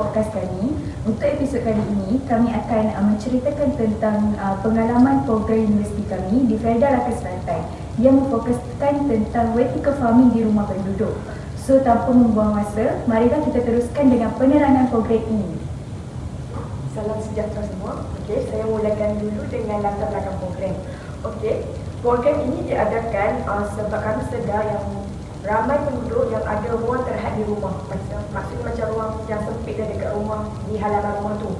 podcast kami. Untuk episod kali ini, kami akan menceritakan tentang pengalaman program universiti kami di Felda Lakas Selatan yang memfokuskan tentang vertical farming di rumah penduduk. So, tanpa membuang masa, marilah kita teruskan dengan penerangan program ini. Salam sejahtera semua. Okey, saya mulakan dulu dengan latar belakang program. Okey, program ini diadakan sebab kami sedar yang ramai penduduk yang ada ruang terhad di rumah. Maksudnya macam ruang yang sempit dan dekat rumah, di halaman rumah tu.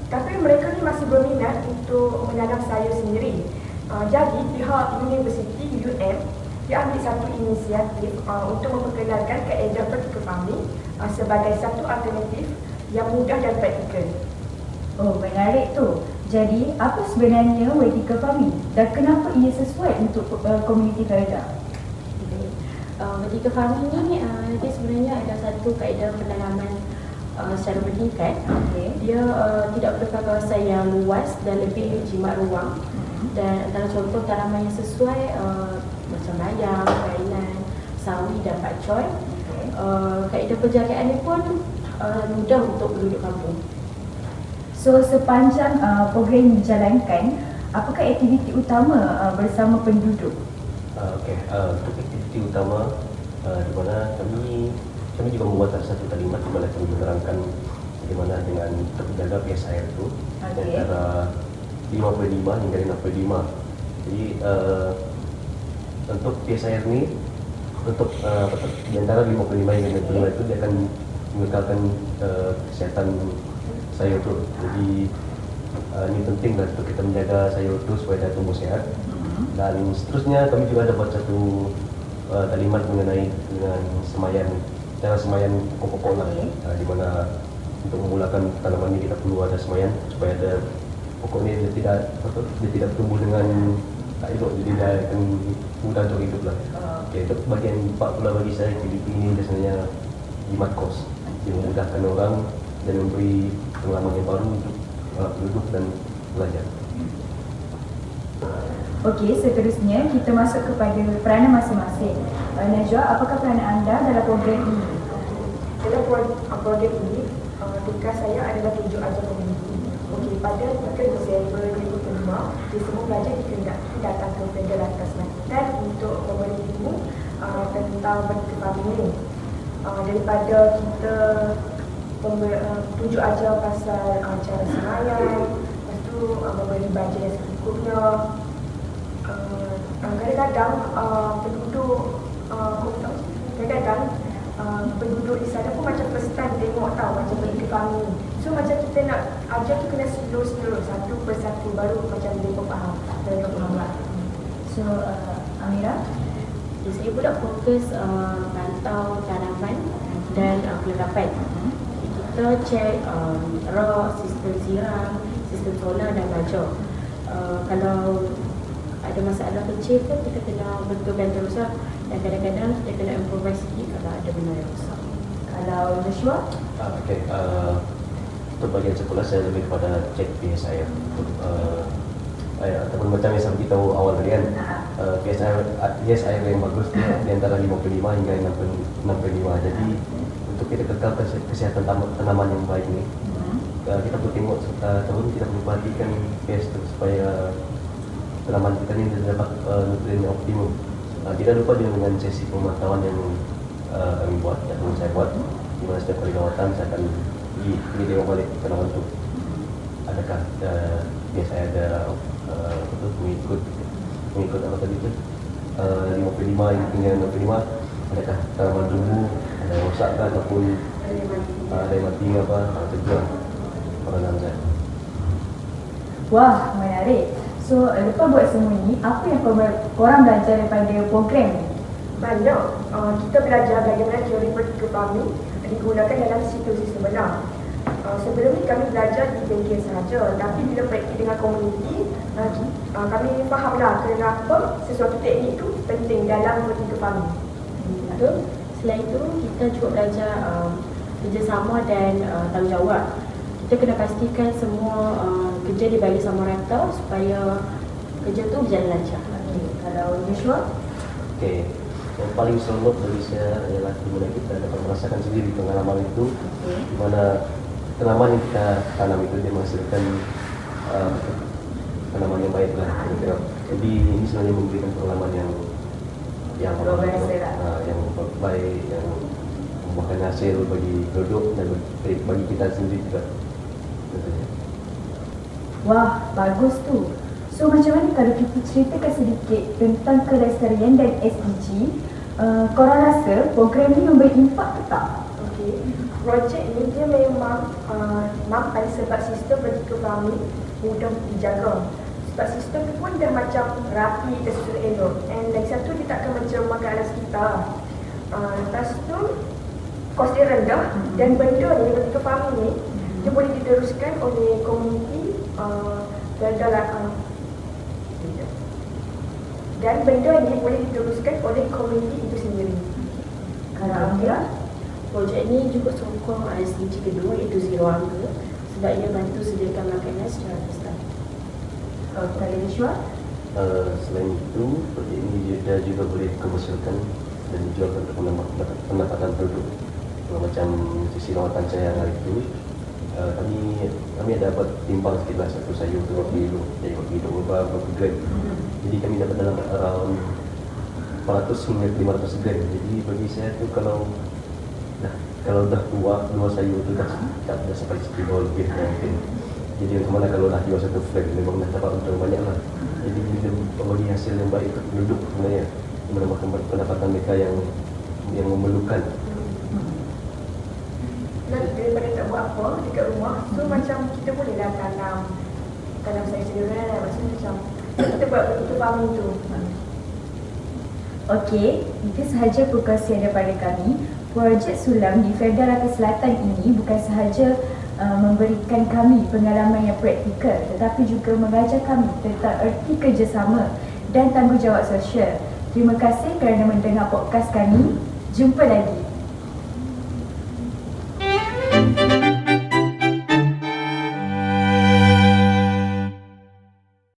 Tapi mereka ni masih berminat untuk menanam sayur sendiri. Jadi pihak universiti UM dia ambil satu inisiatif untuk memperkenalkan kaedah vertical farming sebagai satu alternatif yang mudah dan praktikal. Oh, menarik tu. Jadi, apa sebenarnya vertical farming dan kenapa ia sesuai untuk komuniti Felda? Vertical farming ni dia sebenarnya ada satu kaedah penanaman secara bertingkat. Dia tidak perlukan kawasan yang luas dan lebih jimat ruang. Dan antara contoh tanaman yang sesuai macam bayam, kailan, sawi dan pakcoy. Kaedah penjagaan ni pun mudah untuk penduduk kampung. So, sepanjang program dijalankan, apakah aktiviti utama bersama penduduk? Untuk aktiviti utama di mana kami juga membuat satu kalimat di mana kami menerangkan bagaimana dengan untuk menjaga PSIR itu antara 55 hingga 65. Jadi untuk PSIR ini untuk di antara 55 hingga 65 itu dia akan mengekalkan kesihatan sayur tu. Jadi ini penting lah untuk kita menjaga sayur tu supaya dia tumbuh sehat. Dan seterusnya kami juga ada buat satu kalimat mengenai dengan cara semayan pokok-pokok lah, di mana untuk memulakan tanaman ini kita perlu ada semayan supaya ada pokok ni dia tidak tumbuh dengan tak elok, jadi dia akan mudah untuk hidup lah. Untuk bahagian 4 pula bagi saya aktiviti ini biasanya jimat kos, dia memudahkan orang dan memberi pengalaman yang baru untuk penduduk dan pelajar. Okey, seterusnya kita masuk kepada peranan masing-masing. Najwa, apakah peranan anda dalam program ini? Dalam program ini, tugas saya adalah tunjuk ajar komuniti. Okey, pada 3 Disember 2005, semua pelajar dikendaki datang ke Felda Lakas Selatan untuk memberi ilmu tentang vertical farming ini. Daripada kita tunjuk ajar pasal cara semayan, lepas tu memberi bajet yang secukupnya. Kadang-kadang penduduk di sana pun macam first time tengok macam vertical farming. So macam kita nak ajar tu kena slow satu persatu baru macam mereka faham dan mereka faham lah. So, Amira? Saya pula fokus pantau tanaman dan kelengkapan. Kita cek rock, sistem siram, sistem solar dan baja. Kalau ada masalah kecil pun kita kena betulkan terus lah. Dan kadang-kadang kita kena improvise sikit kalau ada benda yang rosak. Kalau Joshua? Untuk bagian sekolah saya lebih kepada cek PSIR ataupun macam yang saya beritahu awal tadi kan, PSIR yang bagus di antara 55 hingga 65. Jadi untuk kita kekalkan kesihatan tanaman yang baik ni, kita perlu tengok tahun kita perlu perhatikan PS tu supaya tanaman kita ni dapat nutrien yang optimum. Tidak lupa dengan sesi pemantauan yang kami buat, yang saya buat, di mana setiap kali lawatan saya akan pergi tengok balik tanaman tu. Adakah biasa ada mengikut apa tadi tu 55 hingga 65, adakah tanaman tumbuh, ada yang rosak ke ataupun ada yang mati ke apa, itu peranan saya. Wah, menarik. So, lepas buat semua ni, apa yang korang belajar daripada program ni? Banyak. Kita belajar bagaimana teori vertical farming digunakan dalam situasi sebenar. Sebelum ni kami belajar di bengkel sahaja, tapi bila praktik dengan komuniti, kami fahamlah kenapa sesuatu teknik itu penting dalam vertical farming. Betul. Selain itu, kita juga belajar kerjasama dan tanggungjawab. Kita kena pastikan semua kerja dibagi sama rata supaya kerja tu berjalan lancar. Kalau Joshua? Yang paling seronok bagi saya adalah di mana kita dapat merasakan sendiri pengalaman itu, di mana tanaman yang kita tanam itu dia menghasilkan tanaman yang baik lah. Jadi ini sebenarnya memberikan pengalaman yang Luar biasa lah. yang baik, yang membuahkan hasil bagi penduduk dan bagi kita sendiri juga tentunya. Wah, bagus tu. So macam mana kalau kita ceritakan sedikit tentang kelestarian dan SDG, korang rasa program ni memberi impak ke tak? Okey, projek ni dia memang nampak sebab sistem vertical farming mudah dijaga. Sebab sistem tu pun dia macam rapi, tersusun elok. And lagi satu, dia takkan mencermakan alam sekitar. Lepas tu, kos dia rendah. Dan benda ni, vertical farming ni, dia boleh diteruskan oleh komuniti dan benda ni boleh diteruskan oleh komuniti itu sendiri. Kalau Amira? Projek ni juga sokong SDG kedua iaitu zero hunger sebab ia bantu sediakan makanan secara instan. Kalau Joshua? Selain itu, projek ini dia juga boleh dikomersialkan dan dijual untuk pendapatan penduduk. Macam sisi rawatan saya hari itu, kami ada dapat timbang sekitar satu sayur tu berapa kilo, jadi berapa kilo, berapa gram. Jadi kami dapat dalam around 400 hingga 500 gram. Jadi bagi saya tu kalau dah dua sayur tu dah sampai 1 kilo lebih mungkin. Jadi macam mana kalau dah jual satu flag, memang dah dapat untung banyak lah. Jadi dia memberi hasil yang baik untuk penduduk sebenarnya, menambahkan pendapatan mereka yang memerlukan. Dan daripada tak buat apa dekat rumah, so macam kita bolehlah tanam sayur sayuran lah. Maksudnya macam kita buat vertical farming tu. Okey, itu sahaja perkongsian daripada kami. Projek Sulam di Felda Rakan Selatan ini bukan sahaja memberikan kami pengalaman yang praktikal, tetapi juga mengajar kami tentang erti kerjasama dan tanggungjawab sosial. Terima kasih kerana mendengar podcast kami. Jumpa lagi.